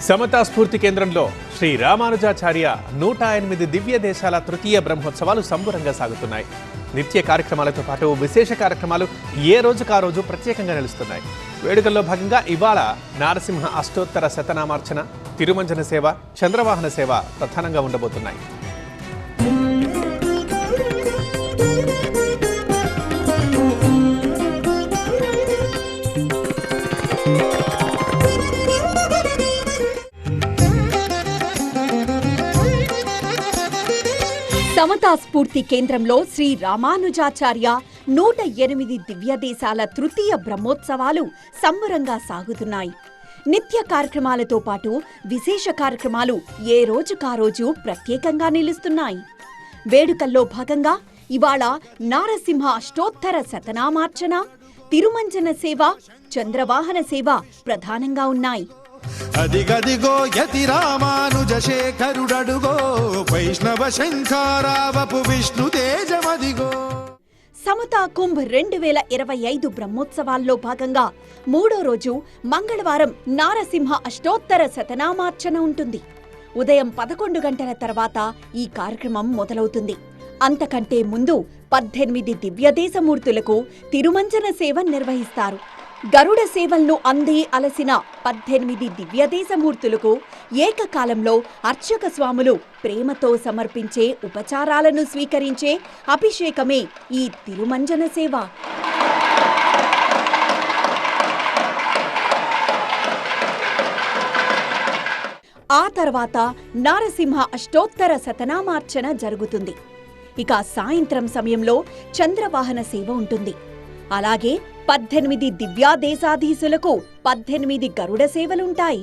సమతా స్ఫూర్తి కేంద్రంలో శ్రీ రామానుజాచార్య 108 దివ్య దేశాల తృతీయ బ్రహ్మోత్సవాలు సంబరంగా సాగుతున్నాయి. నిత్య కార్యక్రమాలతో పాటు విశేష కార్యక్రమాలు ఏ రోజుకు ఆ రోజు ప్రత్యేకంగా నిలుస్తున్నాయి. వేడుకల్లో భాగంగా ఇవాళ నారసింహ అష్టోత్తర శతనామార్చన, తిరుమంజన సేవ, చంద్రవాహన సేవ ప్రధానంగా ఉండబోతున్నాయి. సమతా స్ఫూర్తి కేంద్రంలో శ్రీ రామానుజాచార్య 108 దివ్య దేశాల తృతీయ బ్రహ్మోత్సవాలు సంబరంగా సాగుతున్నాయి. నిత్య కార్యక్రమాలతో పాటు విశేష కార్యక్రమాలు ఏ రోజుకా రోజు ప్రత్యేకంగా నిలుస్తున్నాయి. వేడుకల్లో భాగంగా ఇవాళ నారసింహ అష్టోత్తర శతనామార్చన, తిరుమంజన సేవ, చంద్రవాహన సేవ ప్రధానంగా ఉన్నాయి. అదిగదిగో యతి రామానుజ శేఖరుడడుగో, వైష్ణవ శంఖారావపు విష్ణు తేజమదిగో. సమతా కుంభ్ 2025 బ్రహ్మోత్సవాల్లో భాగంగా మూడో రోజు మంగళవారం నారసింహ అష్టోత్తర శతనామార్చన ఉంటుంది. ఉదయం 11 గంటల తర్వాత ఈ కార్యక్రమం మొదలవుతుంది. అంతకంటే ముందు 18 దివ్యదేశమూర్తులకు తిరుమంజన సేవ నిర్వహిస్తారు. గరుడ సేవలను అంది అలసిన 18 దివ్యదేశమూర్తులకు ఏకకాలంలో అర్చక స్వాములు ప్రేమతో సమర్పించే ఉపచారాలను స్వీకరించే అభిషేకమే ఈ తిరుమంజన సేవ. ఆ తర్వాత నారసింహ అష్టోత్తర శతనామార్చన జరుగుతుంది. ఇక సాయంత్రం సమయంలో చంద్రవాహన సేవ ఉంటుంది. అలాగే 18 దివ్యాదేశాధీశులకు 18 గరుడ సేవలుంటాయి.